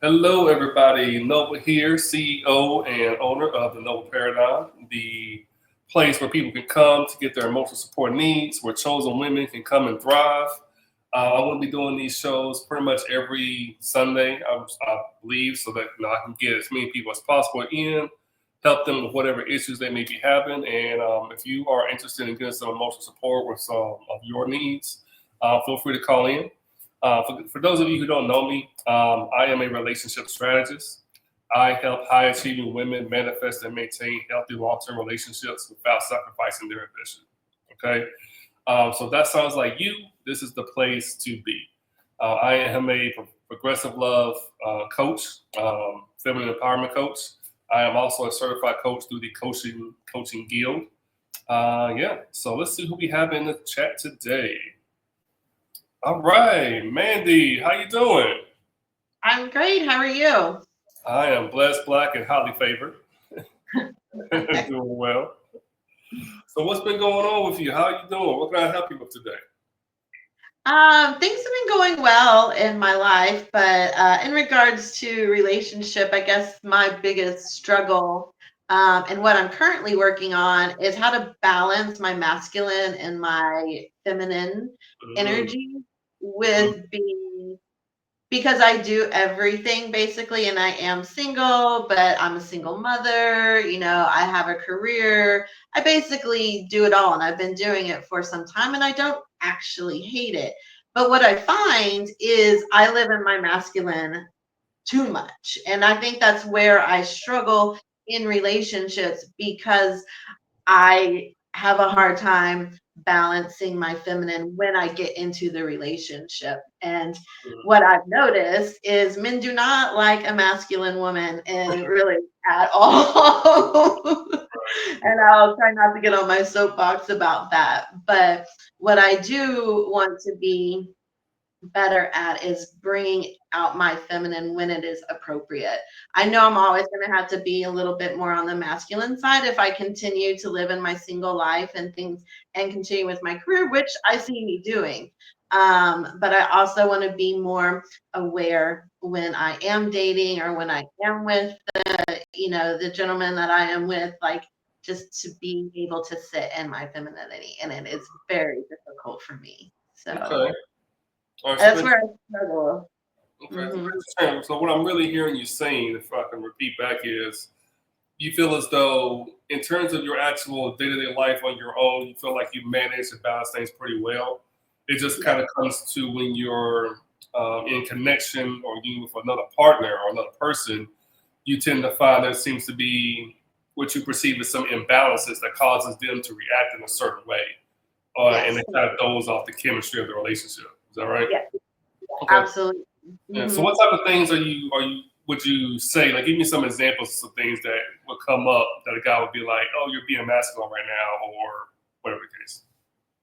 Hello, everybody. Noble here, CEO and owner of the Noble Paradigm, the place where people can come to get their emotional support needs, where chosen women can come and thrive. I'm going to be doing these shows pretty much every Sunday, I believe, so that I can get as many people as possible in, help them with whatever issues they may be having. And if you are interested in getting some emotional support with some of your needs, feel free to call in. For those of you who don't know me, I am a relationship strategist. I help high achieving women manifest and maintain healthy long term relationships without sacrificing their ambition. Okay, so if that sounds like you, this is the place to be. I am a progressive love coach, feminine empowerment coach. I am also a certified coach through the Coaching Guild. Yeah, so let's see who we have in the chat today. All right, Mandy, how you doing? I'm great. How are you? I am blessed, black, and highly favored. Doing well. So, what's been going on with you? How are you doing? What can I help you with today? Things have been going well in my life, but in regards to relationship, I guess my biggest struggle and what I'm currently working on is how to balance my masculine and my feminine Mm, energy mm, with being because I do everything basically, and I am single, but I'm a single mother. I have a career. I basically do it all, and I've been doing it for some time, and I don't actually hate it. But what I find is I live in my masculine too much. And I think that's where I struggle in relationships because I have a hard time balancing my feminine when I get into the relationship. And mm. what I've noticed is men do not like a masculine woman and really at all. And I'll try not to get on my soapbox about that. But what I do want to be better at is bringing out my feminine when it is appropriate. I know I'm always going to have to be a little bit more on the masculine side if I continue to live in my single life and things and continue with my career, which I see me doing. But I also want to be more aware when I am dating or when I am with the gentleman that I am with, like just to be able to sit in my femininity. And it is very difficult for me. Okay. So All right. So, that's where I struggle. okay. So, Mhm. so, what I'm really hearing you saying, if I can repeat back, is you feel as though, in terms of your actual day to day life on your own, you feel like you manage to balance things pretty well. It just Yeah. kind of comes to when you're in connection or you with another partner or another person, you tend to find there seems to be what you perceive as some imbalances that causes them to react in a certain way, and Yes. it kind of throws off the chemistry of the relationship. Is that right? Yeah. Okay. Absolutely. Yeah. So, Hmm. what type of things are you would you say? Like, give me some examples of things that would come up that a guy would be like, "Oh, you're being masculine right now," or whatever the case.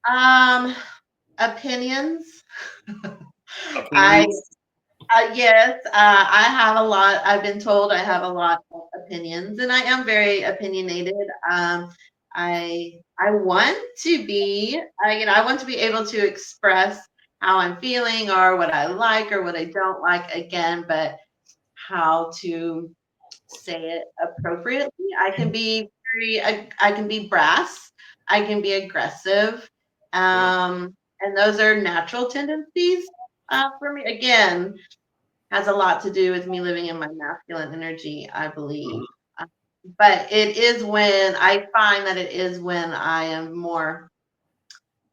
Um, Opinions. I Opinions. Yes, I have a lot. I've been told I have a lot of opinions, and I am very opinionated. I want to be, I want to be able to express how I'm feeling or what I like or what I don't like again, but how to say it appropriately. I can be I can be brass. I can be aggressive, and those are natural tendencies for me. Again, has a lot to do with me living in my masculine energy, I believe. Uh, But it is when I find that it is when I am more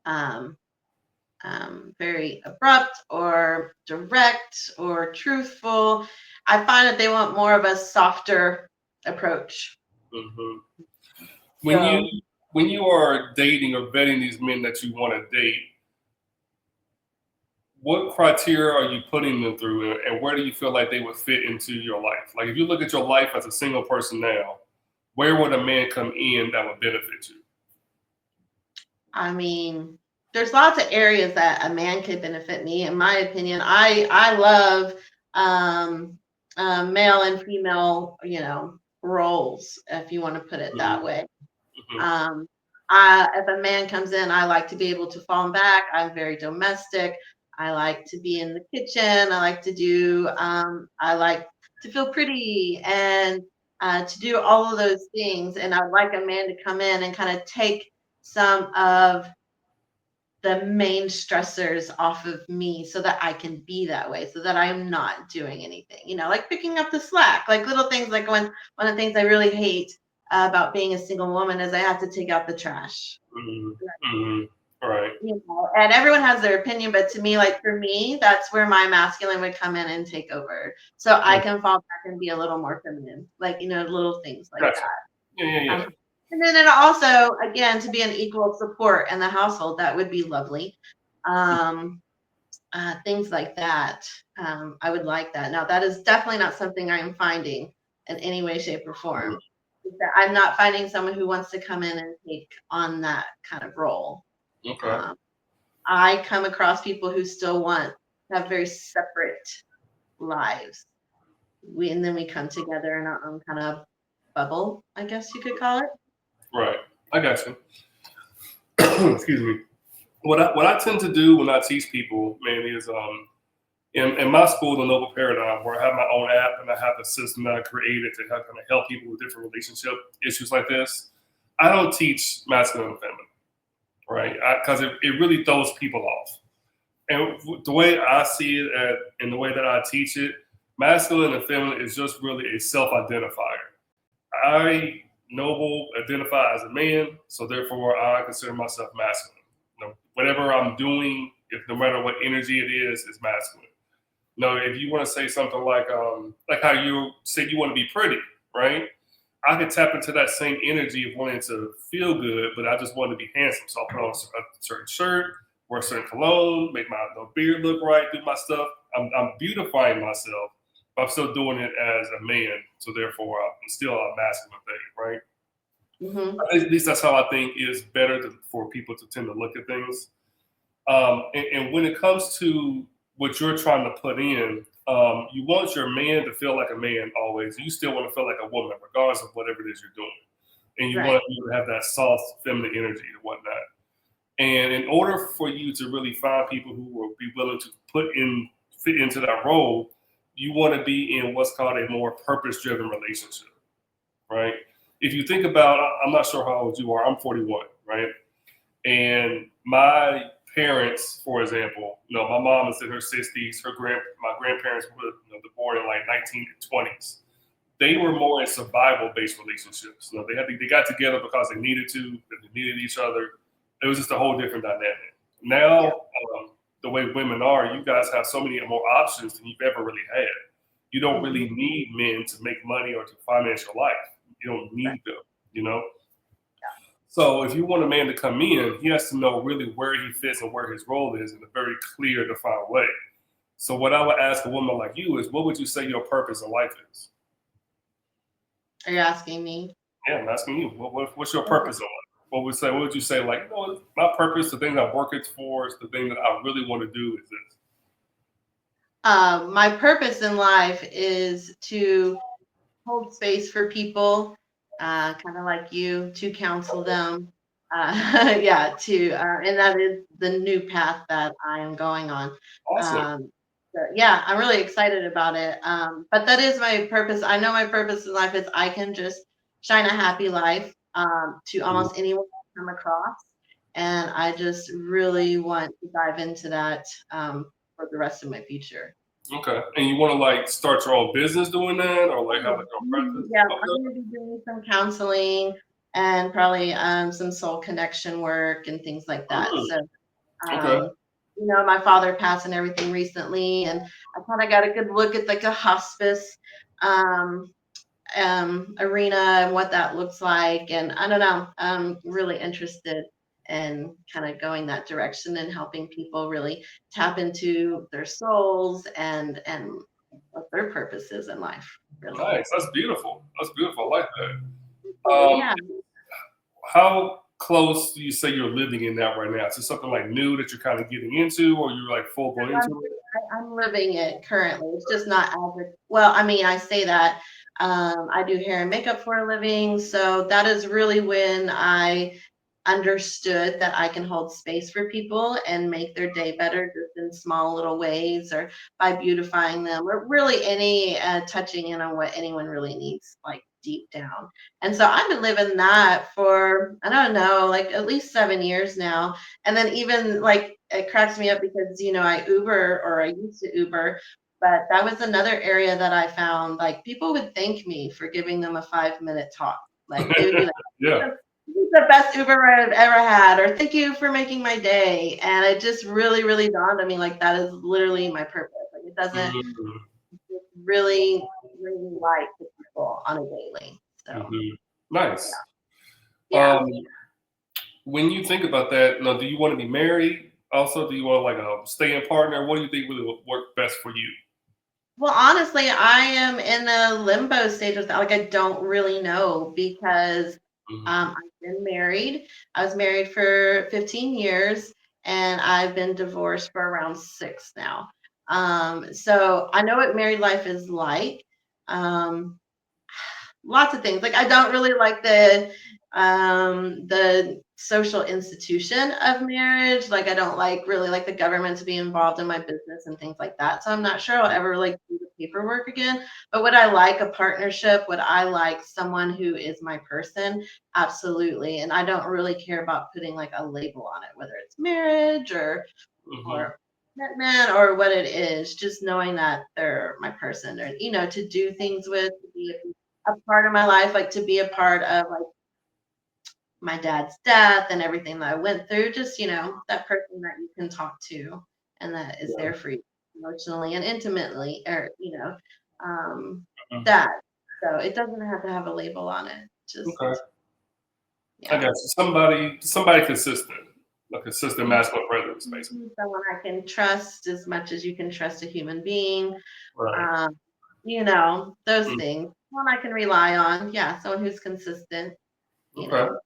um, very abrupt or direct or truthful. I find that they want more of a softer approach. Mm-hmm. When you So, when you are dating or vetting these men that you want to date, what criteria are you putting them through, and where do you feel like they would fit into your life? Like, if you look at your life as a single person now, where would a man come in that would benefit you? I mean, there's lots of areas that a man could benefit me. In my opinion, I love um, male and female, roles, if you want to put it that way. Mm-hmm. Um, if a man comes in, I like to be able to fall back. I'm very domestic. I like to be in the kitchen. I like to do. I like to feel pretty and to do all of those things. And I'd like a man to come in and kind of take some of the main stressors off of me so that I can be that way, so that I'm not doing anything, like picking up the slack, like little things. Like one of the things I really hate about being a single woman is I have to take out the trash. Mm-hmm. Right. And everyone has their opinion, but to me, like for me, that's where my masculine would come in and take over. So I can fall back and be a little more feminine, like, little things like Gotcha. that. Yeah. And then also, again, to be an equal support in the household, that would be lovely. Um, things like that. I would like that. Now, that is definitely not something I am finding in any way, shape, or form. I'm not finding someone who wants to come in and take on that kind of role. Okay. I come across people who still want to have very separate lives. And then we come together in our own kind of bubble, I guess you could call it. Right. I got you. Excuse me. What I tend to do when I teach people, man, is in my school, the Noble Paradigm, where I have my own app and I have a system that I created to help people with different relationship issues like this. I don't teach masculine and feminine, right? Because it really throws people off. And the way I see it and the way that I teach it, masculine and feminine is just really a self-identifier. I, Noble, identify as a man, so therefore I consider myself masculine. Whatever I'm doing, if no matter what energy it is masculine. If you want to say something like how you said you want to be pretty, right? I could tap into that same energy of wanting to feel good, but I just want to be handsome. So I'll put on a certain shirt, wear a certain cologne, make my beard look right, do my stuff. I'm beautifying myself, but I'm still doing it as a man. So therefore, I'm still a masculine thing, right? Mm-hmm. At least that's how I think is better for people to tend to look at things. And when it comes to what you're trying to put in, you want your man to feel like a man always. You still want to feel like a woman, regardless of whatever it is you're doing. And you want you to have that soft, feminine energy and whatnot. And in order for you to really find people who will be willing to fit into that role, you want to be in what's called a more purpose-driven relationship, right? If you think about, I'm not sure how old you are. I'm 41, right? And my parents, for example, my mom is in her 60s. My grandparents were born in like 1920s. They were more in survival-based relationships. They got together because they needed to. They needed each other. It was just a whole different dynamic. Now, the way women are, you guys have so many more options than you've ever really had. You don't really need men to make money or to finance your life. You don't need them, So if you want a man to come in, he has to know really where he fits and where his role is in a very clear, defined way. So what I would ask a woman like you is, what would you say your purpose in life is? Are you asking me? Yeah, I'm asking you. What's your purpose in life? What would you say? Like, my purpose, the thing I'm working towards, the thing that I really want to do is this. My purpose in life is to hold space for people, kind of like you, to counsel them. And that is the new path that I am going on. Awesome. I'm really excited about it. But that is my purpose. I know my purpose in life is I can just shine a happy life to almost anyone I come across. And I just really want to dive into that for the rest of my future. Okay. And you want to like start your own business doing that, or like have like your own practice? Yeah, Okay. I'm going to be doing some counseling and probably some soul connection work and things like that. So, Okay. My father passed and everything recently, and I kind of got a good look at like a hospice um, arena and what that looks like. And I don't know, I'm really interested in kind of going that direction and helping people really tap into their souls and what their purpose is in life. Really. Nice. That's beautiful. That's beautiful. I like that. Yeah. How close do you say you're living in that right now? Is it something like new that you're kind of getting into, or you're like full blown into it? I'm living it currently. It's just not as well. I mean, I say that I do hair and makeup for a living, so that is really when I understood that I can hold space for people and make their day better just in small little ways, or by beautifying them, or really any touching in on what anyone really needs, like deep down. And so I've been living that for, I don't know, like at least 7 years now. And then even like it cracks me up because, I Uber, or I used to Uber, but that was another area that I found like people would thank me for giving them a 5-minute talk. Like they would be like, Yeah. "This is the best Uber I've ever had," or "Thank you for making my day." And it just really, really dawned on me like that is literally my purpose. Like it doesn't Mhm. just really bring light to people on a daily. So Mhm. Nice. yeah. Um, when you think about that, now, do you want to be married? Also, do you want like a stay-in partner? What do you think really would work best for you? Well, honestly, I am in a limbo stage with that. Like, I don't really know because Mhm. I've been married. I was married for 15 years and I've been divorced for around 6 now. So I know what married life is like. Um, Lots of things. Like I don't really like the social institution of marriage. Like I don't like really like the government to be involved in my business and things like that. So I'm not sure I'll ever like do the paperwork again. But would I like a partnership? Would I like someone who is my person? Absolutely. And I don't really care about putting like a label on it, whether it's marriage Mhm. or commitment or what it is, just knowing that they're my person, or to do things with, to be a part of my life, like to be a part of like my dad's death and everything that I went through, just that person that you can talk to and that is Yeah. there for you emotionally and intimately, or um Mhm. that. So it doesn't have to have a label on it. Just Okay. I got yeah. you. Somebody consistent, a consistent Mhm. masculine presence, basically. Someone I can trust as much as you can trust a human being. Right. um, those Mm. things. One I can rely on. Yeah, someone who's consistent, you Okay. know.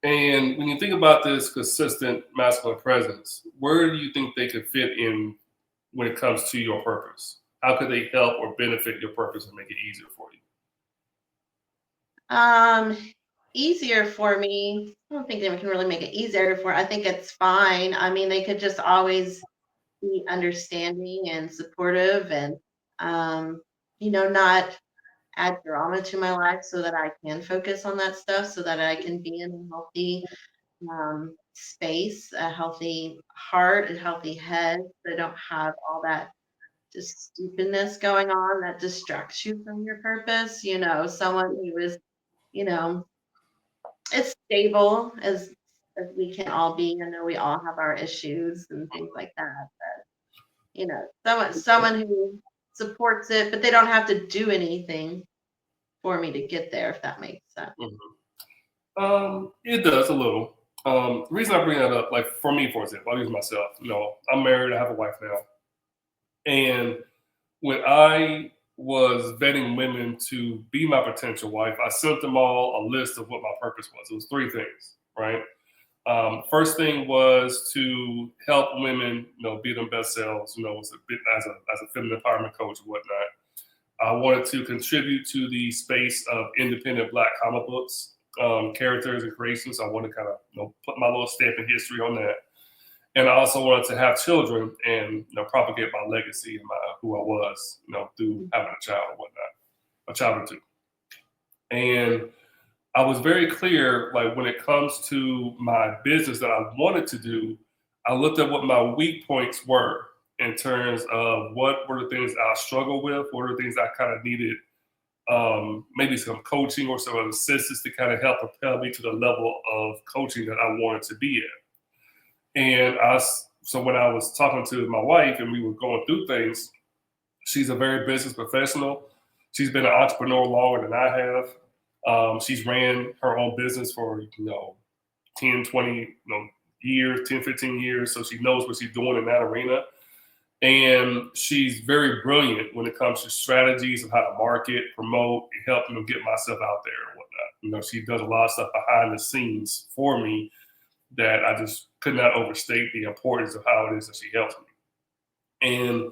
And when you think about this consistent masculine presence, where do you think they could fit in when it comes to your purpose? How could they help or benefit your purpose and make it easier for you? Um, Easier for me. I don't think they can really make it easier for. I think it's fine. I mean, they could just always be understanding and supportive and not add drama to my life so that I can focus on that stuff so that I can be in a healthy space, a healthy heart, a healthy head. So I don't have all that just stupidness going on that distracts you from your purpose. Someone who is, you know, as stable as we can all be. I know we all have our issues and things like that. Someone who supports it, but they don't have to do anything for me to get there, if that makes sense. Mhm. It does a little. The reason I bring that up, like for me, for example, I'll use myself. I'm married. I have a wife now, and when I was vetting women to be my potential wife, I sent them all a list of what my purpose was. It was three things, right? First thing was to help women, be their best selves. Was a bit as a feminine empowerment coach and whatnot. I wanted to contribute to the space of independent Black comic books, characters and creations. I wanted to kind of put my little stamp in history on that, and I also wanted to have children and propagate my legacy and my who I was, through having a child or whatnot, a child or two. And I was very clear, like when it comes to my business that I wanted to do, I looked at what my weak points were in terms of what were the things I struggled with, what were the things I kind of needed, maybe some coaching or some assistance to kind of help propel me to the level of coaching that I wanted to be at. So when I was talking to my wife and we were going through things, she's a very business professional. She's been an entrepreneur longer than I have. She's ran her own business for 10, 20 years, 10, 15 years. So she knows what she's doing in that arena. And she's very brilliant when it comes to strategies of how to market, promote, and help get myself out there and whatnot. She does a lot of stuff behind the scenes for me that I just could not overstate the importance of how it is that she helps me. And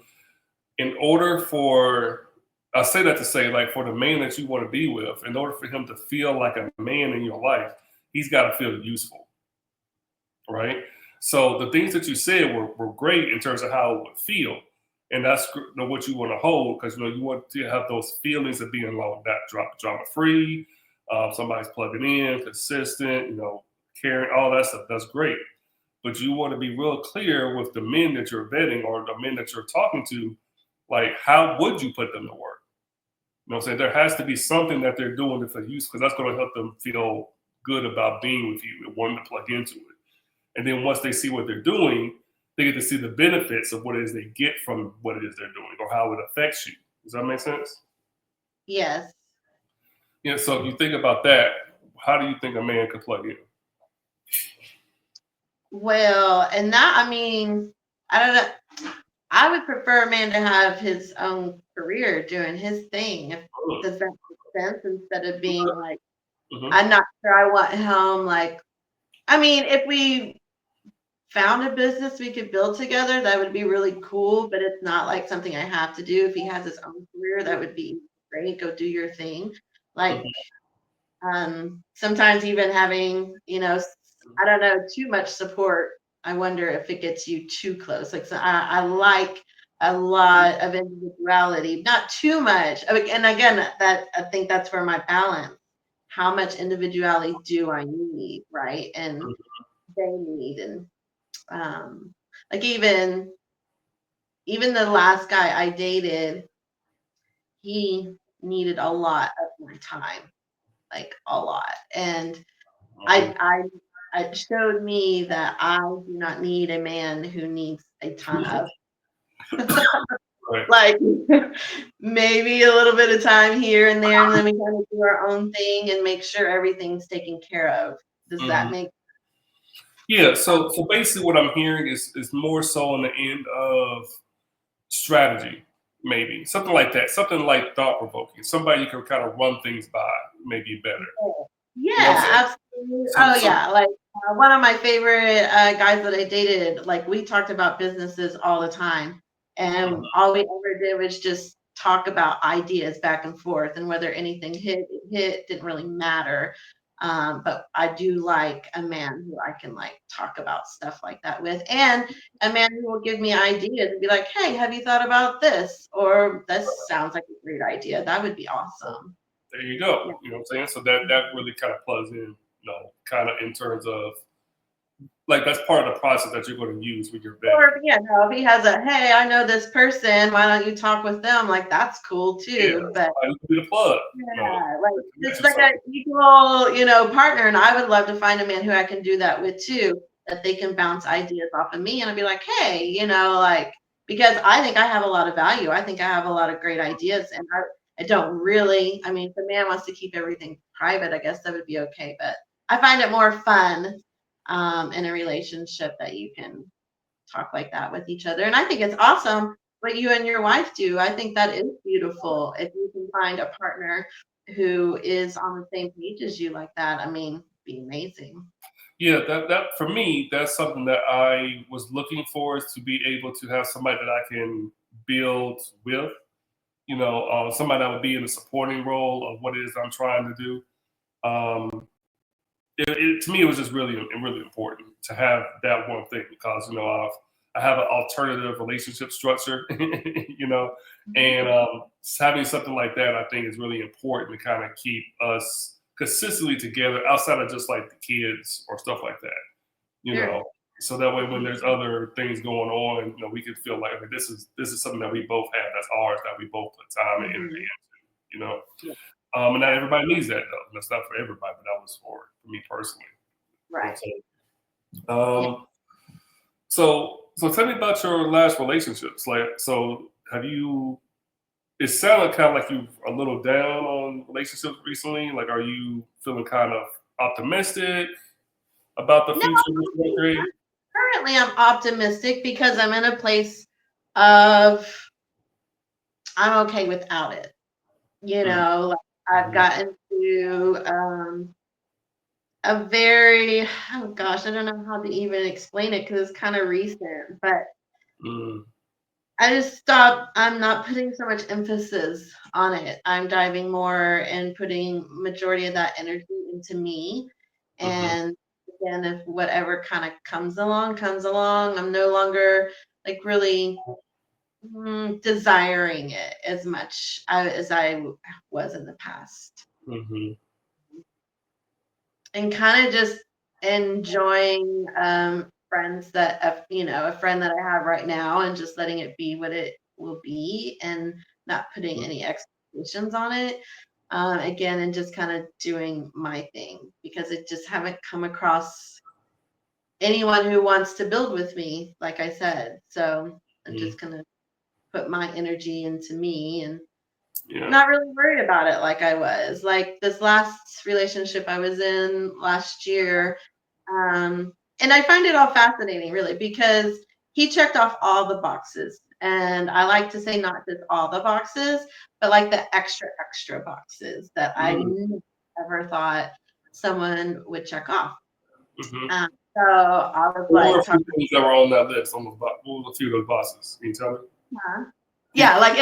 in order for, I say that to say, like, for the man that you want to be with, in order for him to feel like a man in your life, he's got to feel useful. right? So the things that you said were great in terms of how it would feel. And that's what you want to hold, because you want to have those feelings of being like that drama free, somebody's plugging in, consistent, caring, all that stuff. That's great. But you want to be real clear with the men that you're vetting or the men that you're talking to, like how would you put them to work? You know what I'm saying? There has to be something that they're doing that's a use, because that's going to help them feel good about being with you and wanting to plug into it. And then once they see what they're doing, they get to see the benefits of what it is they get from what it is they're doing or how it affects you. Does that make sense? Yes. Yeah. So if you think about that, how do you think a man could plug in? Well, and that, I mean, I don't know. I would prefer a man to have his own career doing his thing. Does that make sense? Instead of being like, Mm-hmm. I'm not sure I want him. Like, I mean, if we found a business we could build together, that would be really cool. But it's not like something I have to do. If he has his own career, that would be great. Go do your thing. Like, Mm-hmm. sometimes even having, I don't know, too much support. I wonder if it gets you too close. Like, so I like a lot of individuality, not too much. And again, that I think that's where my balance. How much individuality do I need, right? And they need, and like even the last guy I dated, he needed a lot of my time, like a lot, and Mm-hmm. it showed me that I do not need a man who needs a ton of, Right. like, maybe a little bit of time here and there, and then we kind of do our own thing and make sure everything's taken care of. Does that Mm-hmm. make Yeah. So basically, what I'm hearing is more so on the end of strategy, maybe something like that, something like thought provoking, somebody you can kind of run things by, maybe better. sense? You know what I'm saying? Yeah, absolutely. So, Oh so yeah, like one of my favorite guys that I dated, like we talked about businesses all the time, and all we ever did was just talk about ideas back and forth, and whether anything hit didn't really matter. But I do like a man who I can like talk about stuff like that with, and a man who will give me ideas and be like, "Hey, have you thought about this?" Or "This sounds like a great idea. That would be awesome." there you go. Yeah. You know what I'm saying? So that really kind of plugs in, kind of in terms of like that's part of the process that you're going to use with your vetting. Or yeah, no, if he has a, hey, I know this person, why don't you talk with them? Like that's cool Yeah, too. But somebody who can be the plug. yeah, like it's Mention like something. an equal, partner. And I would love to find a man who I can do that with too, that they can bounce ideas off of me and I'd be like, hey, like because I think I have a lot of value. I think I have a lot of great ideas and I don't really, I mean, if the man wants to keep everything private, I guess that would be okay. But I find it more fun in a relationship that you can talk like that with each other. And I think it's awesome what you and your wife do. I think that is beautiful. If you can find a partner who is on the same page as you like that, I mean, be amazing. Yeah, that for me, that's something that I was looking for, is to be able to have somebody that I can build with. Somebody that would be in a supporting role of what it is I'm trying to do. Um, to me, it was just really, really important to have that one thing, because I have an alternative relationship structure, and having something like that, I think, is really important to kind of keep us consistently together outside of just like the kids or stuff like that. You Sure. know, so that way when there's other things going on, we can feel like, okay, this is something that we both have, that's ours, that we both put time and energy Mhm. into. You know, Yeah. and not everybody needs that though. That's not for everybody, but that was for me personally. You know what I'm Right. saying? Yeah. So tell me about your last relationships. Like, so have you? It sounded kind of like you a little down on relationships recently. Like, are you feeling kind of optimistic about the No, future with your grade? currently I'm optimistic because I'm in a place of I'm okay without it. Like I've Mm-hmm. gotten to a very oh gosh, I don't know how to even explain it because it's kind of recent, but Mm-hmm. I just stopped. I'm not putting so much emphasis on it. I'm diving more and putting majority of that energy into me Mm-hmm. and again, if whatever kind of comes along, comes along. I'm no longer like really desiring it as much as I was in the past, Mm-hmm. and kind of just enjoying friends that a friend that I have right now, and just letting it be what it will be, and not putting any expectations on it. Again, and just kind of doing my thing, because I just haven't come across anyone who wants to build with me, like I said. So I'm Mm-hmm. just gonna put my energy into me, and Yeah. not really worried about it like I was. Like this last relationship I was in last year, and I find it all fascinating, really, because he checked off all the boxes. And I like to say not just all the boxes, but like the extra, extra boxes that I never thought someone would check off. Mm-hmm. So I was What were a like, few things that were on that list? What were a few of those boxes? Can you tell me? yeah, like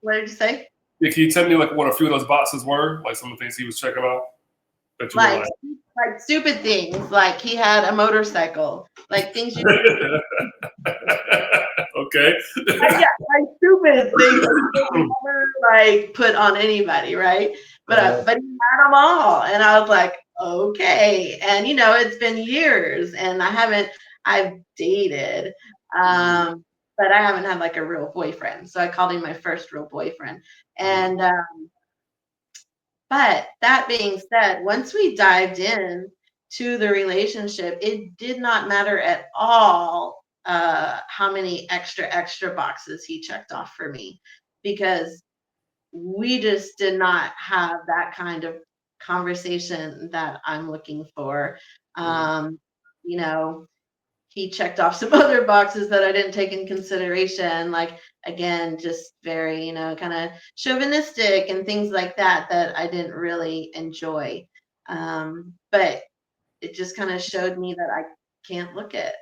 what did you say? Yeah, can you tell me like what a few of those boxes were? Like some of the things he was checking out that you were Like like, like stupid things, like he had a motorcycle, like things you okay. yeah, like stupid things that he would never like put on anybody, right? But he had them all, and I was like, okay. And it's been years, and I've dated, but I haven't had like a real boyfriend. So I called him my first real boyfriend. And but that being said, once we dived in to the relationship, it did not matter at all how many extra boxes he checked off for me, because we just did not have that kind of conversation that I'm looking for. Um, you know, he checked off some other boxes that I didn't take in consideration, like again, just very, kind of chauvinistic and things like that that I didn't really enjoy. But it just kind of showed me that I can't look at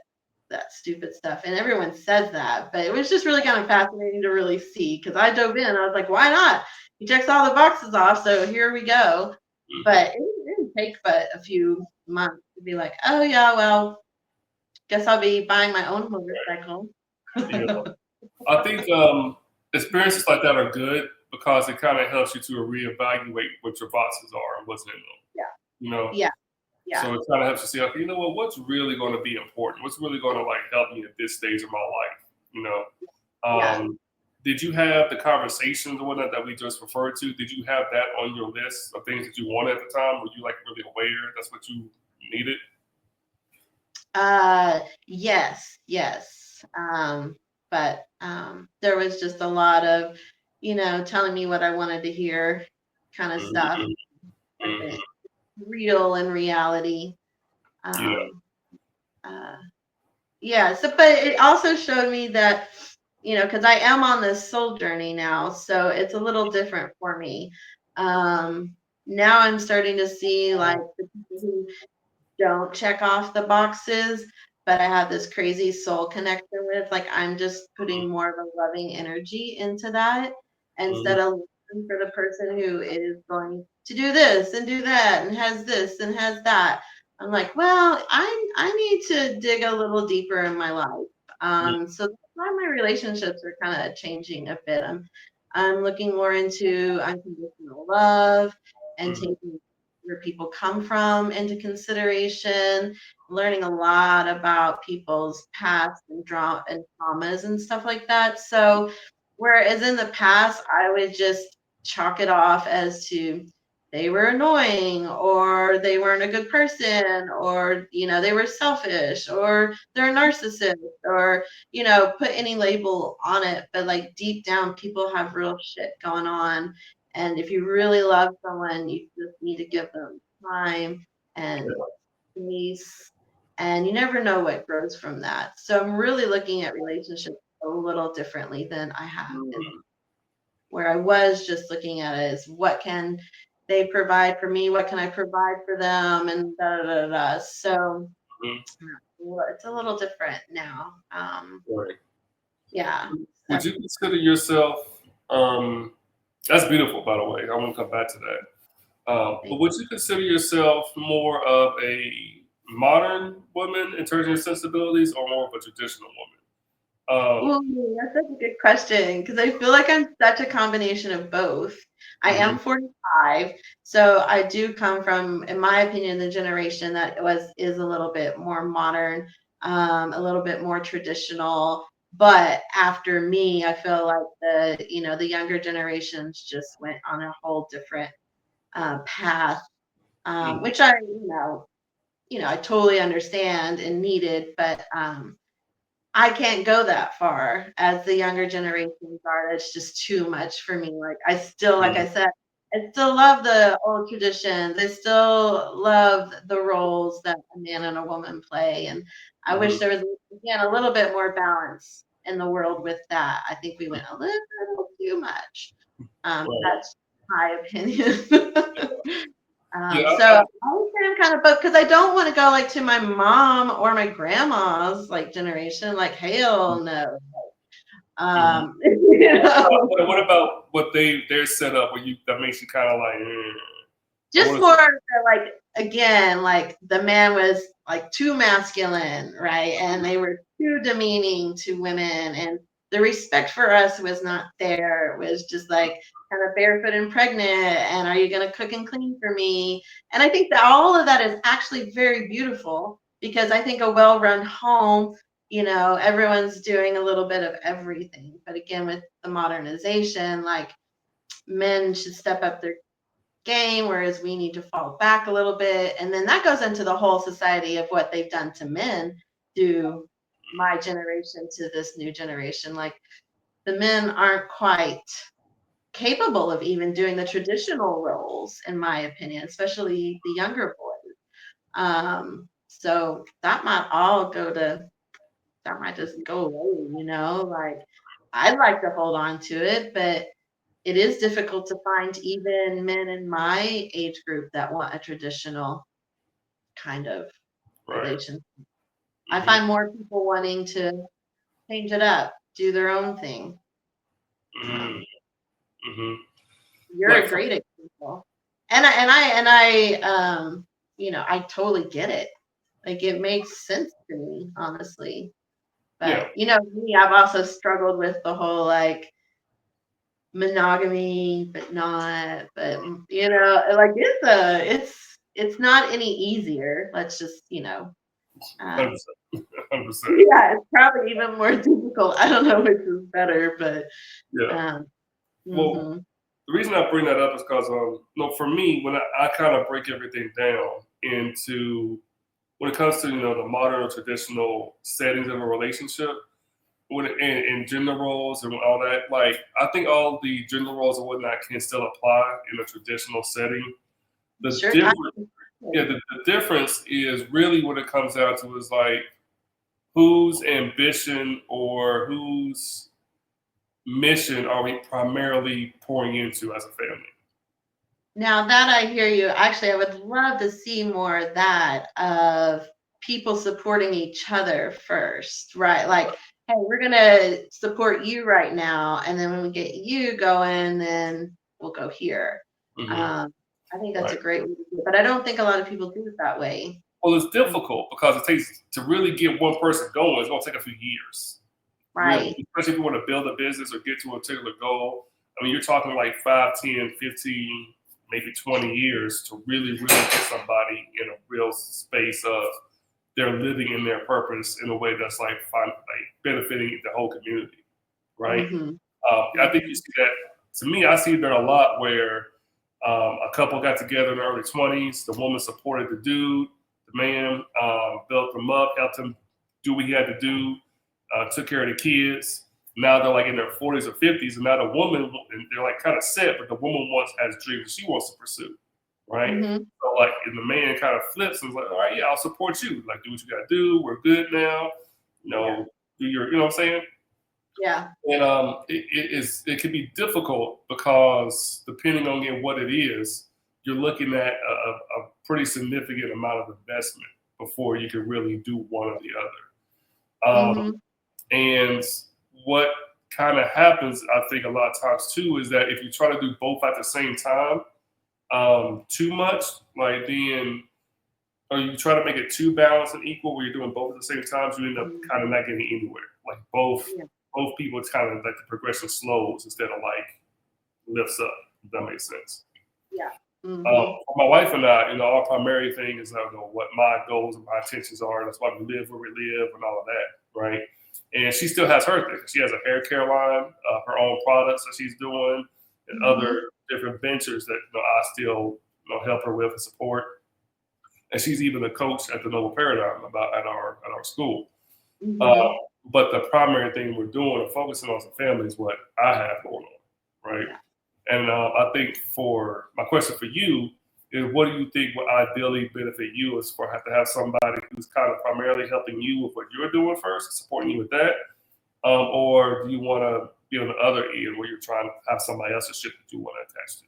that stupid stuff. And everyone says that, but it was just really kind of fascinating to really see, because I dove in. I was like, why not? He checks all the boxes off, so here we go. But it didn't take but a few months to be like, oh yeah, well, guess I'll be buying my own motorcycle. Yeah. I think experiences like that are good because it kind of helps you to reevaluate what your boxes are and what's in them. Yeah. You know, Yeah. Yeah. so it kind of helps you see, okay, you know what, what's really going to be important? What's really going to like help me at this stage of my life? You know, Yeah. did you have the conversations or whatnot that we just referred to? Did you have that on your list of things that you wanted at the time? Were you like really aware that's what you needed? Yes. But there was just a lot of, telling me what I wanted to hear kind of stuff. Mm-hmm. Wasn't real in reality. Yeah. Um, uh, yeah. So, but it also showed me that, because I am on this soul journey now, so it's a little different for me. Now I'm starting to see like the people who don't check off the boxes, but I have this crazy soul connection with. Like I'm just putting more of a loving energy into that, Mm-hmm. instead of looking for the person who is going to do this and do that and has this and has that. I'm like, well, I need to dig a little deeper in my life. So that's why my relationships are kind of changing a bit. I'm looking more into unconditional love and Mm-hmm. taking where people come from into consideration, learning a lot about people's past and traumas and stuff like that. So, whereas in the past, I would just chalk it off as to they were annoying, or they weren't a good person, or they were selfish, or they're a narcissist, or put any label on it. But like deep down, people have real shit going on, and if you really love someone, you just need to give them time and space. And you never know what grows from that. So I'm really looking at relationships a little differently than I have, where I was just looking at it as what can they provide for me? What can I provide for them? And da da da da. So it's a little different now. Right. Yeah. Would you consider yourself? That's beautiful, by the way. I want to come back to that. But would you consider yourself more of a modern woman in terms of your sensibilities, or more of a traditional woman? Ooh, that's such a good question because I feel like I'm such a combination of both. I Mhm, am 45, so I do come from, in my opinion, the generation that is a little bit more modern, a little bit more traditional. But after me, I feel like the younger generations just went on a whole different path, mhm, which I totally understand and needed, but I can't go that far as the younger generations are. It's just too much for me. Like I still, like mhm, I said, I still love the old traditions. I still love the roles that a man and a woman play. And I wish mhm. there was, again, a little bit more balance in the world with that. I think we went a little too much. Right. That's my opinion. Yeah, So I would say I'm kind of both because I don't want to go like to my mom or my grandma's like generation. Like hell no. mhm. You know, What about what they're set up where you that makes you kind of like, I just want more to. like again, like the man was like too masculine, right? And they were too demeaning to women, and the respect for us was not there. It was just like kind of barefoot and pregnant, and are you gonna cook and clean for me? And I think that all of that is actually very beautiful because I think a well-run home, everyone's doing a little bit of everything. But again, with the modernization, like men should step up their game, whereas we need to fall back a little bit. And then that goes into the whole society of what they've done to men through my generation to this new generation. Like the men aren't quite capable of even doing the traditional roles, in my opinion, especially the younger boys. So that might just go away. Like I'd like to hold on to it, but it is difficult to find even men in my age group that want a traditional kind of Right. relation. I Mhm, find more people wanting to change it up, do their own thing. mhm, Um, mhm. you're Like a for great example, and I totally get it. Like it makes sense to me, honestly. yeah. But me, I've also struggled with the whole like monogamy, but not, but like it's not any easier. Let's just, 100%. um, 100%. yeah, it's probably even more difficult. I don't know which is better, but Yeah. um, Well, hmm the reason I bring that up is because, for me, when I kind of break everything down into when it comes to the modern or traditional settings of a relationship, in gender roles and all that, like I think all the gender roles and whatnot can still apply in a traditional setting. The sure, difference, yeah, the difference is really what it comes down to is like whose ambition or whose mission are we primarily pouring into as a family? now that I hear you, actually, I would love to see more of that of people supporting each other first, right? Like, hey, we're gonna support you right now, and then when we get you going, then we'll go here. Hmm. I think that's Right. a great way to do it, but I don't think a lot of people do it that way. Well, it's Mm, difficult because it takes to really get one person going. It's going to take a few years, really, right. especially if you want to build a business or get to a particular goal. I mean, you're talking like 5, 10, 15, maybe 20 years to really get somebody in a real space of they're living in their purpose in a way that's like benefiting the whole community, right? Mm-hmm. I think you see that. To me, I see there a lot where a couple got together in the early 20s. The woman supported the dude. The man built them up, helped him do what he had to do, took care of the kids. Now they're like in their 40s or 50s, and now the woman, and they're like kind of set, but the woman has dreams she wants to pursue, right? Mm-hmm. So like, and the man kind of flips and is like, all right, yeah, I'll support you. Like, do what you got to do. We're good now. Yeah. Do your, you know what I'm saying? Yeah. And it can be difficult because depending on what it is, you're looking at a pretty significant amount of investment before you can really do one or the other. Mm-hmm. And what kind of happens, I think, a lot of times too, is that if you try to do both at the same time, too much, like then or you try to make it too balanced and equal, where you're doing both at the same time, so you end up kind of not getting anywhere. Like both people, it's kind of like the progression slows instead of like lifts up. If that makes sense. Yeah. For my wife and I, our primary thing is what my goals and my intentions are. That's why we live where we live and all of that, right? And she still has her thing. She has a hair care line, her own products that she's doing, and other different ventures that I still help her with and support. And she's even a coach at the Noble Paradigm at our school. But the primary thing we're doing and focusing on as a family is what I have going on, right? Yeah. And I think for my question for you is, what do you think would ideally benefit you as for have to have somebody who's kind of primarily helping you with what you're doing first, supporting you with that, or do you want to be on the other end where you're trying to have somebody else's ship that you want to attach to?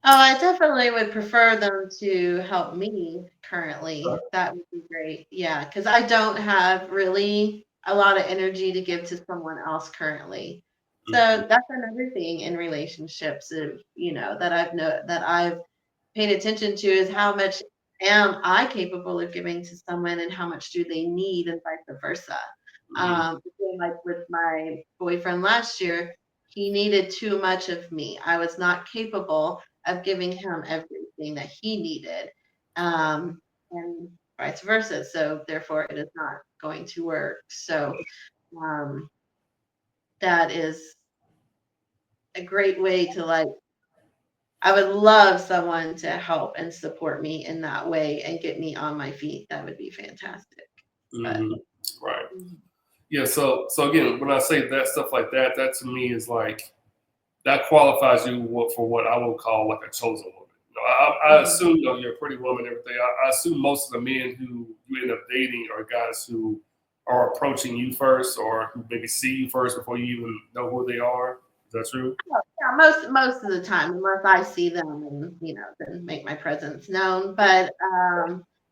Oh, I definitely would prefer them to help me currently. That would be great. Yeah, because I don't have really a lot of energy to give to someone else currently. So that's another thing in relationships, that I've paid attention to is how much am I capable of giving to someone and how much do they need and vice versa. Like with my boyfriend last year, he needed too much of me. I was not capable of giving him everything that he needed, and vice versa. So therefore, it is not going to work. So that is a great way to I would love someone to help and support me in that way and get me on my feet. That would be fantastic. Right. Yeah. So again, when I say that stuff like that, that to me is like, that qualifies you for what I would call like a chosen woman. I assume you're a pretty woman and everything. I assume most of the men who you end up dating are guys who are approaching you first, or who maybe see you first before you even know who they are. Is that true? Yeah, most of the time, unless I see them and then make my presence known. But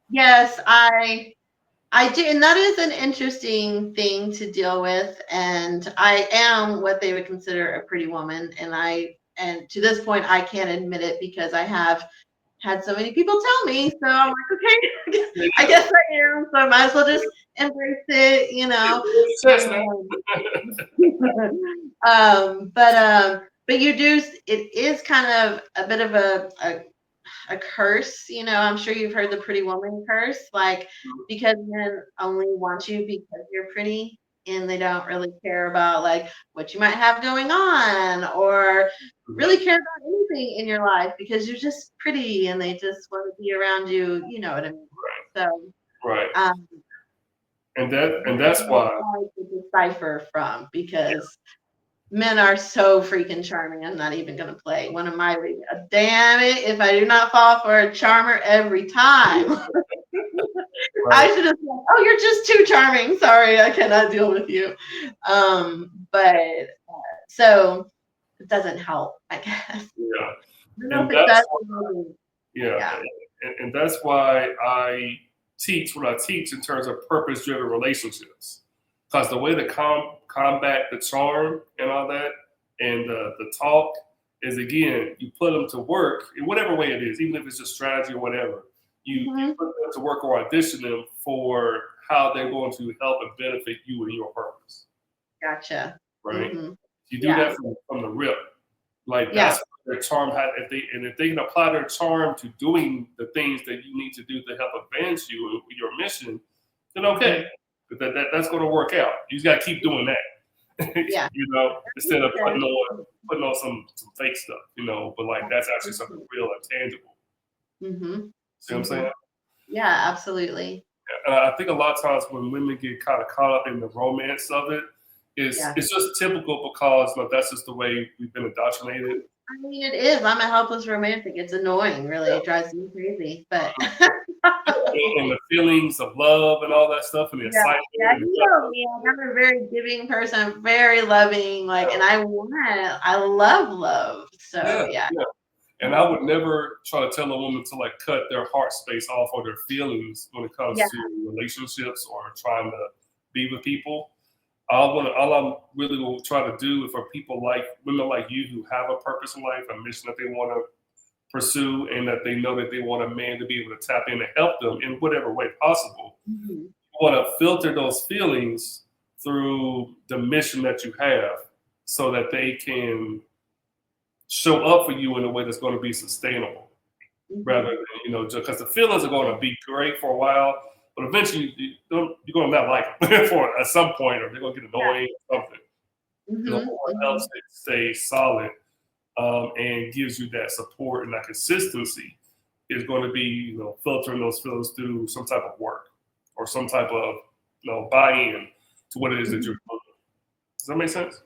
yes, I do, and that is an interesting thing to deal with. And I am what they would consider a pretty woman, and to this point, I can't admit it because I have had so many people tell me. So I'm like, okay, I guess I am. So I might as well just embrace it, but you do. It is kind of a bit of a curse. I'm sure you've heard the pretty woman curse, because men only want you because you're pretty, and they don't really care about what you might have going on, or really care about anything in your life because you're just pretty, and they just want to be around you. You know what I mean? So right. And that's why hard to decipher from, because men are so freaking charming. I'm not even gonna play one of my damn it if I do not fall for a charmer every time. I should have said, oh, you're just too charming. Sorry, I cannot deal with you. But so it doesn't help, I guess. And that's why I teach what I teach in terms of purpose-driven relationships. Because the way to combat the charm and all that, and the talk is, again, you put them to work in whatever way it is, even if it's just strategy or whatever. You put them to work or audition them for how they're going to help and benefit you and your purpose. Gotcha. Right? You do that from the rip. That's their charm. If they can apply their charm to doing the things that you need to do to help advance you and your mission, then okay. That's going to work out. You just got to keep doing that. Instead of putting on some fake stuff, but that's actually something real and tangible. See what I'm saying? Yeah, absolutely. And I think a lot of times when women get kind of caught up in the romance of it, it's just typical because that's just the way we've been indoctrinated. I mean, it is. I'm a helpless romantic. It's annoying, really. It drives me crazy, but and the feelings of love and all that stuff, and the excitement. Yeah, I'm a very giving person, very loving, and I love love. So yeah. And I would never try to tell a woman to cut their heart space off or their feelings when it comes to relationships or trying to be with people. All I'm really will try to do for people women like you who have a purpose in life, a mission that they want to pursue, and that they know that they want a man to be able to tap in and help them in whatever way possible. Mhm. You want to filter those feelings through the mission that you have so that they can show up for you in a way that's going to be sustainable rather Mhm. than, because the feelings are going to be great for a while, but eventually you're going to not like them for at some point, or they're going to get Yeah. annoying or something. Mhm. What helps Mhm. it stay solid and gives you that support and that consistency is going to be, filtering those feelings through some type of work or some type of, buy-in to what it is that you're Mhm. doing. Does that make sense?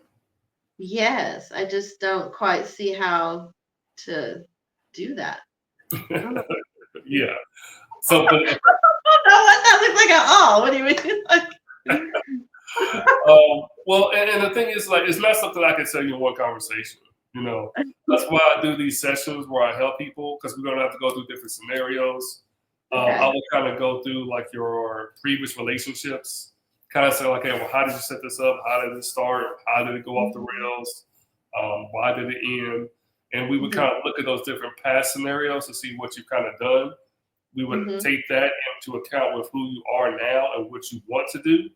Yes, I just don't quite see how to do that. I don't know. Yeah. So, but I don't know what that looks like at all. What do you mean? well, and the thing is, like, it's not something I can tell you in one conversation. You know, that's why I do these sessions where I help people because we're gonna have to go through different scenarios. I Okay. will kind of go through like your previous relationships, kind of say, like, okay, well, how did you set this up? How did it start? How did it go off the Mhm. rails? Why did it end? And we would Mhm. kind of look at those different past scenarios to see what you've kind of done. We would Mhm. take that into account with who you are now and what you want to do,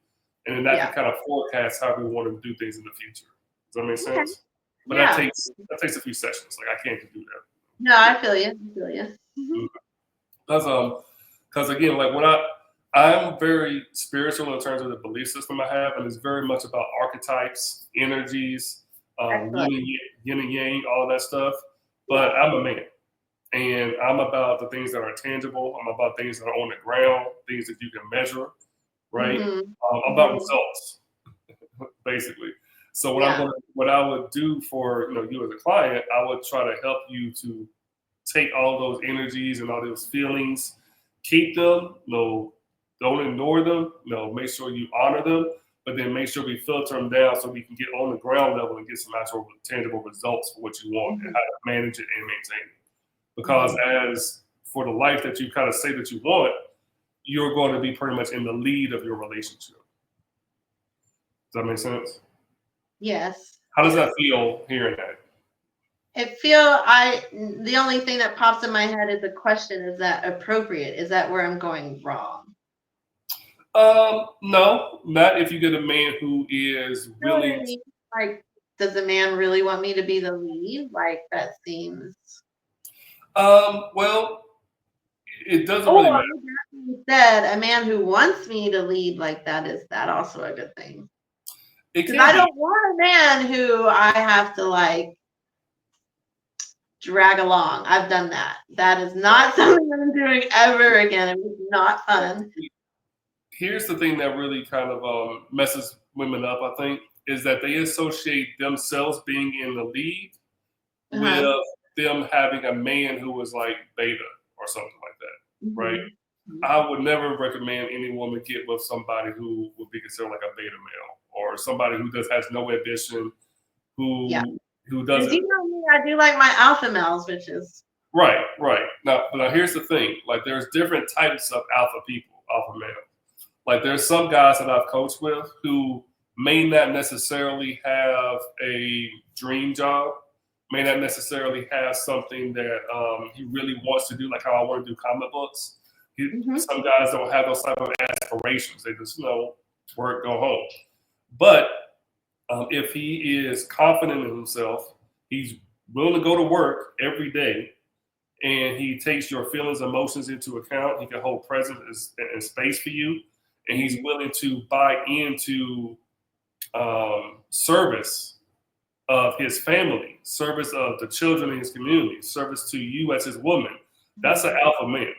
and then that can Yeah. kind of forecast how we want to do things in the future. Does that make Okay. sense? But that Yeah. takes a few sessions. Like I can't do that. No, I feel you. I feel you. Mhm. Because because again, like I'm very spiritual in terms of the belief system I have, and it's very much about archetypes, energies, Excellent. yin and yang, all of that stuff. Yeah. But I'm a man, and I'm about the things that are tangible. I'm about things that are on the ground, things that you can measure, right? Mhm. I'm about Mhm. results, basically. So Yeah. what I would do for you as a client, I would try to help you to take all those energies and all those feelings, keep them, don't ignore them, make sure you honor them, but then make sure we filter them down so we can get on the ground level and get some actual tangible results for what you want and Mhm. how to manage it and maintain it. Because Mhm. as for the life that you kind of say that you want, you're going to be pretty much in the lead of your relationship. Does that make sense? Yes. How does that Yes. feel hearing that? The only thing that pops in my head is a question, is that appropriate? Is that where I'm going wrong? No, not if you get a man who is You know what I willing. mean? Like, does a man really want me to be the lead? Like, that seems. Well, it doesn't really Or matter. with that being said, a man who wants me to lead like that, is that also a good thing? It Because can I be. don't want a man who I have to like drag along. I've done that. That is not something that I'm doing ever again. It was not fun. Here's the thing that really kind of messes women up, I think, is that they associate themselves being in the lead with Uh-huh. them having a man who was like beta or something like that, right? Mhm. I would never recommend any woman get with somebody who would be considered like a beta male or somebody who just has no ambition, Yeah. who Because doesn't. you know me, I do like my alpha males, which is. Right, right. Now here's the thing. Like, there's different types of alpha people, alpha male. Like, there's some guys that I've coached with who may not necessarily have a dream job, may not necessarily have something that he really wants to do, like how I want to do comic books. Mhm. Some guys don't have those type of aspirations. They just, work, go home. But if he is confident in himself, he's willing to go to work every day, and he takes your feelings, emotions into account. He can hold presence and space for you, and he's Mhm. willing to buy into service of his family, service of the children in his community, service to you as his woman. That's an Mhm. alpha man.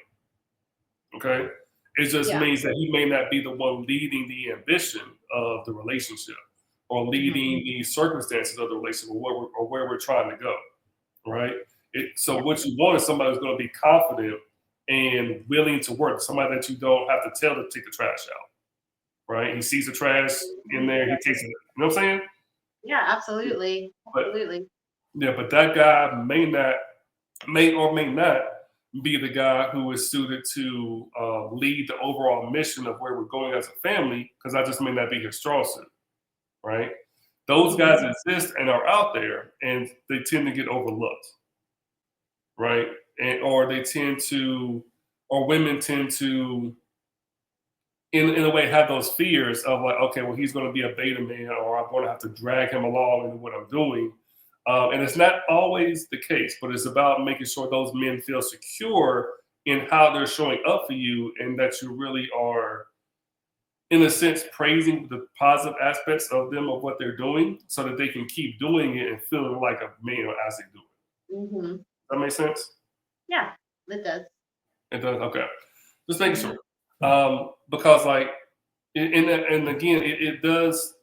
Okay, it just Yeah. means that he may not be the one leading the ambition of the relationship or Mhm. leading the circumstances of the relationship or where we're trying to go. Right? So Yeah. what you want is somebody who's going to be confident and willing to work. Somebody that you don't have to tell to take the trash out. Right? He sees the trash in there, he takes it. You know what I'm saying? Yeah, absolutely. But Absolutely. yeah, but that guy may or may not be the guy who is suited to lead the overall mission of where we're going as a family. Because I just may not be his strong suit. Right? Those guys Mhm. exist and are out there, and they tend to get overlooked. right? And or they tend to, or women tend to, in a way, have those fears of like, okay, well, he's going to be a beta man, or I'm going to have to drag him along into what I'm doing. And it's not always the case, but it's about making sure those men feel secure in how they're showing up for you, and that you really are, in a sense, praising the positive aspects of them of what they're doing, so that they can keep doing it and feeling like a man as they do it. Hmm. That makes sense. Yeah, it does. It does. Okay, just making Mhm. sure. Because like, and again, it does.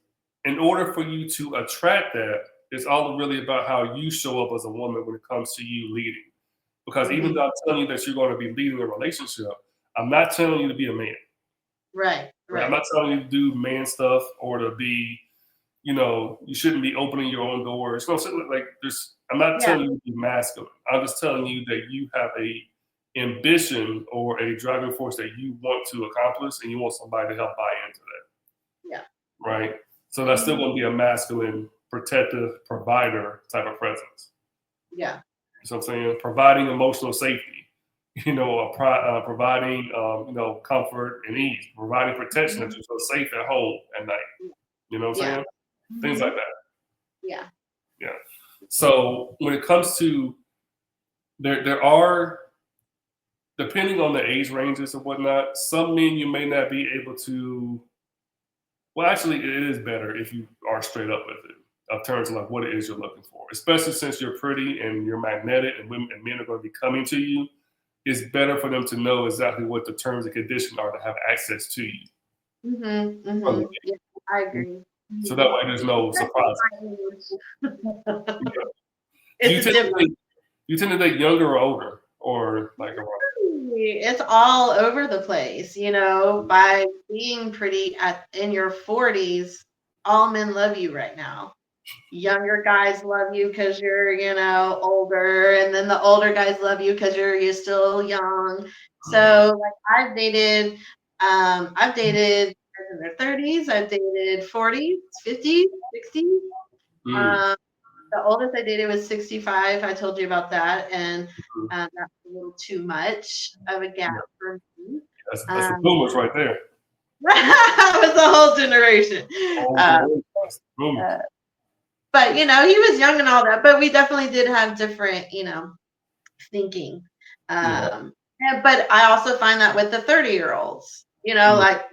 In order for you to attract that, it's all really about how you show up as a woman when it comes to you leading. Because even Mhm. though I'm telling you that you're going to be leading a relationship, I'm not telling you to be a man. Right, Right? I'm right. not telling you to do man stuff or to be, you shouldn't be opening your own doors. No, so, like there's. I'm not Yeah, telling you to be masculine. I'm just telling you that you have a ambition or a driving force that you want to accomplish, and you want somebody to help buy into that, yeah. right? So that's still Mhm. going to be a masculine, protective, provider type of presence. Yeah. You know what I'm saying? Providing emotional safety, providing, comfort and ease, providing protection that Mhm. you feel safe at home at night. You know what I'm Yeah. saying? Things like Mhm. that. Yeah. Yeah. So when it comes to, there are, depending on the age ranges and whatnot, some men you may not be able to. Well, actually, it is better if you are straight up with it, of terms of like what it is you're looking for. Especially since you're pretty and you're magnetic, and women and men are going to be coming to you. It's better for them to know exactly what the terms and conditions are to have access to you Mhm. from the Mhm. Yeah, I beginning. agree. So that Mhm. way, there's no Especially surprise. my age. Yeah. Do It's a different. you tend to date younger or older, or like around? It's all over the place, by being pretty in your 40s, all men love you right now. Younger guys love you because you're, older, and then the older guys love you because you're still young. Mhm. So like I've dated guys in their 30s, I've dated 40s, 50s, 60s. Mm. Um, the oldest I dated was 65. I told you about that, and Mhm. that's a little too much of a gap Yeah, for me. that's the Um, boomers right there. that was a whole generation. Old Uh, generation, that's the boomers. uh, but he was young and all that. But we definitely did have different, thinking. Yeah. But I also find that with the 30-year-olds, Mhm. like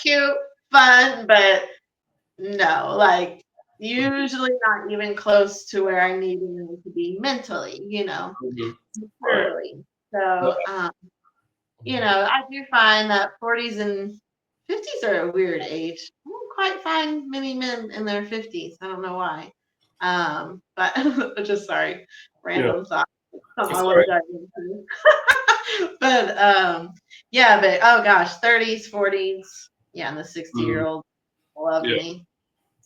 cute, fun, but no, like usually not even close to where I need them to be mentally, Mhm. Right. clearly. So, I do find that 40s and 50s are a weird age. I don't quite find many men in their 50s. I don't know why. But just sorry, Yeah. random thought. Something I That's all want to right. dive into. But yeah, but oh gosh, 30s, 40s, yeah, and the 60-year-old Mhm. year old love Yeah. me.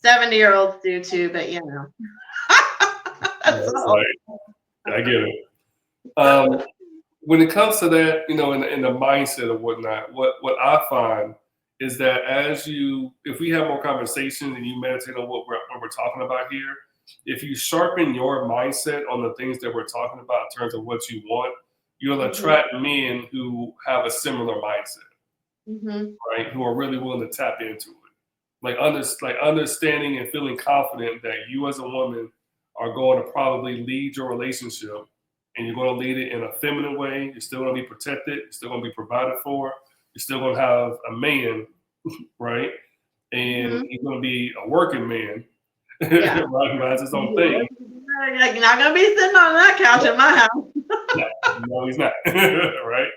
70-year-olds do too, but Yeah. that's It's all. like, I get it. Um, when it comes to that, in the mindset of whatnot, what I find is that if we have more conversations and you meditate on what we're talking about here, if you sharpen your mindset on the things that we're talking about in terms of what you want, you'll Mhm, attract men who have a similar mindset, mhm, right? Who are really willing to tap into it. Like understanding and feeling confident that you as a woman are going to probably lead your relationship, and you're going to lead it in a feminine way. You're still going to be protected. You're still going to be provided for. You're still going to have a man, right? And mhm. he's going to be a working man, Yeah. right? Who has his own You're thing. not gonna be sitting on that couch No, in my house. no, no, he's not, right?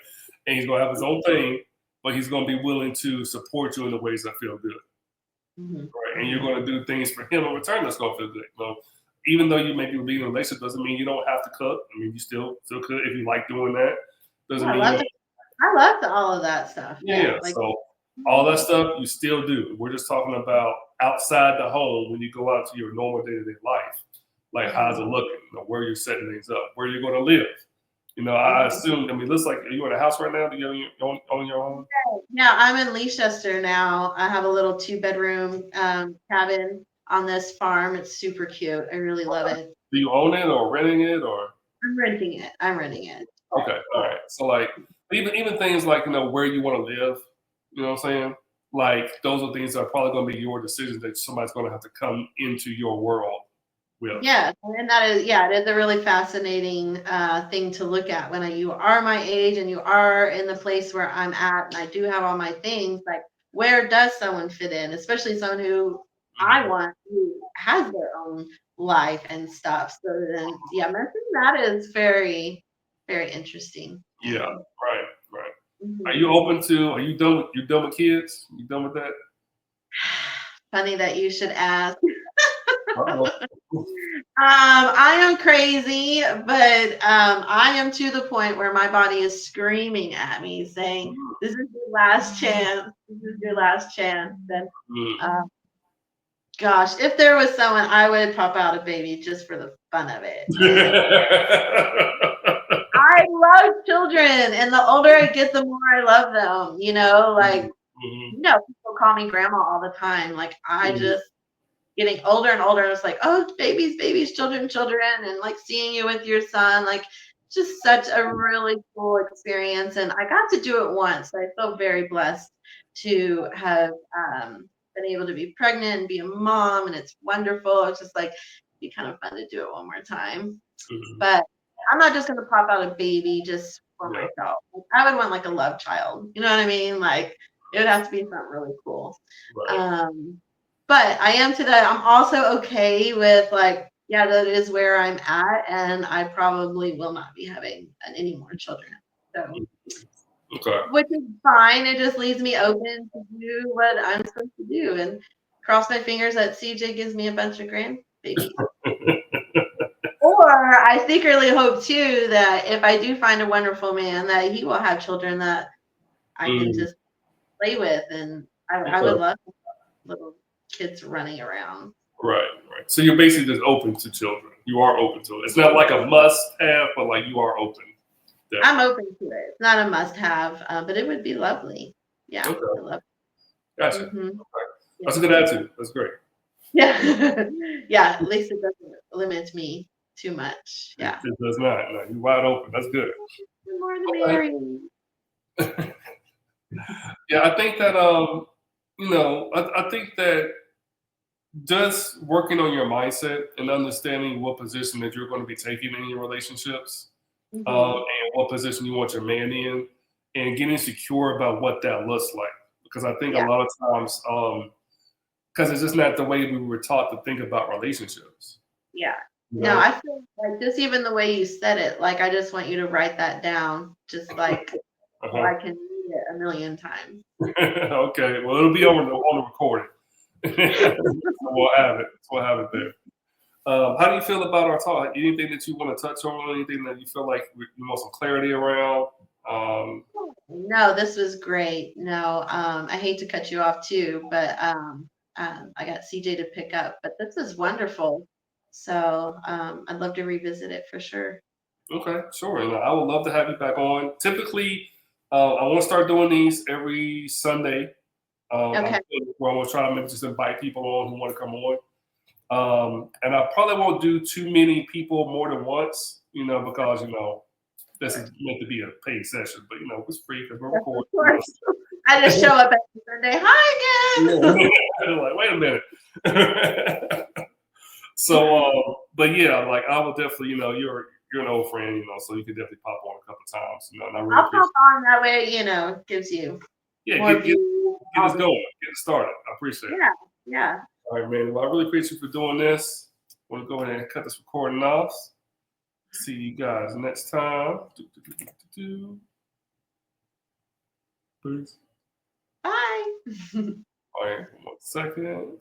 And he's going to have his own thing, but he's going to be willing to support you in the ways that feel good. Mhm, Right? And you're mhm. going to do things for him in return that's going to feel good. Even though you may be leading a relationship, doesn't mean you don't have to cook. I mean, you still could if you like doing that. Yeah, Doesn't mean you don't. I loved all of that stuff. Yeah, Yeah. like So all that stuff you still do. We're just talking about outside the home when you go out to your normal day-to-day life. Like how's it mhm, looking? Where you're setting things up, where you're going to live. I mhm. assume. I mean, it looks like, are you in a house right now? Do you own your own? Yeah, I'm in Leicester now. I have a little 2-bedroom cabin on this farm. It's super cute. I really love it. Do you own it or renting it or? I'm renting it. I'm renting it. Okay, all right. So like even things like where you want to live, you know what I'm saying? Like those are things that are probably going to be your decisions that somebody's going to have to come into your world with. Yes, and that is, yeah, it is a really fascinating thing to look at when you are my age and you are in the place where I'm at, and I do have all my things. Like, where does someone fit in? Especially someone who I Mhm. want, who has their own life and stuff. So then, yeah, mentioning that is very, very interesting. Yeah, And right, right. Are mhm. you open to? Are you done? You done with kids? You done with that? Funny that you should ask. Uh-oh. I am crazy, but I am to the point where my body is screaming at me, saying, "This is your last chance. This is your last chance." And Mm. uh, gosh, if there was someone, I would pop out a baby just for the fun of it. And I love children, and the older I get, the more I love them. Like Mhm, people call me grandma all the time. Like I mhm. just getting older and older. It's like, oh, babies, babies, children, children, and like seeing you with your son, like just such a really cool experience. And I got to do it once. I feel very blessed to have been able to be pregnant and be a mom, and it's wonderful. It's just like be kind of fun to do it one more time. Mhm. But I'm not just gonna pop out a baby just for Yeah, myself. Like, I would want like a love child. You know what I mean? Like it would have to be something really cool. right. Um, but I am to that. I'm also okay with like, yeah, that is where I'm at, and I probably will not be having any more children. So, Mm, okay. which is fine. It just leaves me open to do what I'm supposed to do, and cross my fingers that CJ gives me a bunch of grandbabies. Or I secretly hope too that if I do find a wonderful man, that he will have children that I can Mm, just play with, and I okay. would love little kids running around. Right, right. So you're basically just open to children. You are open to it. It's not like a must-have, but like you are open. I'm Definitely. open to it. It's not a must-have, but it would be lovely. Yeah, I Okay, love. gotcha. Mhm. Okay, Yeah, that's a good attitude. That's great. yeah, yeah. At least it doesn't limit me too much. It, Yeah, it does not. No, you're wide open. That's good. the more the Okay. merrier. Yeah, I think that I think that just working on your mindset and understanding what position that you're going to be taking in your relationships, Hmm. and what position you want your man in, and getting secure about what that looks like. Because I think a Yeah, lot of times, because it's just not the way we were taught to think about relationships. yeah. You No, know. I feel like just even the way you said it, like I just want you to write that down, just like so Uh-huh. I can read it a million times. Okay. Well, it'll be on the recording. So we'll have it. So we'll have it there. How do you feel about our talk? Anything that you want to touch on? Anything that you feel like you want some clarity around? Um, No, this was great. No, I hate to cut you off too, but I got CJ to pick up. But this is wonderful. So I'd love to revisit it for sure. okay, sure. And I would love to have you back on. Typically, I want to start doing these every Sunday. Okay. Where I'm going to try to maybe just invite people on who want to come on. And I probably won't do too many people more than once, because Of this is course. meant to be a paid session, but it's free because we're Yes, of recording. course. I just show up every Sunday. Hi again. Like, wait a minute. So, but yeah, like I would definitely, you're an old friend, so you could definitely pop on a couple times, and I really I'll appreciate. pop on that way. Gives you Yeah, more get views. get All us this. going, get it started. I appreciate it. Yeah. Yeah. All right, man. Well, I really appreciate you for doing this. Want to go ahead and cut this recording off. See you guys next time. Peace. Bye. All right, 1 second.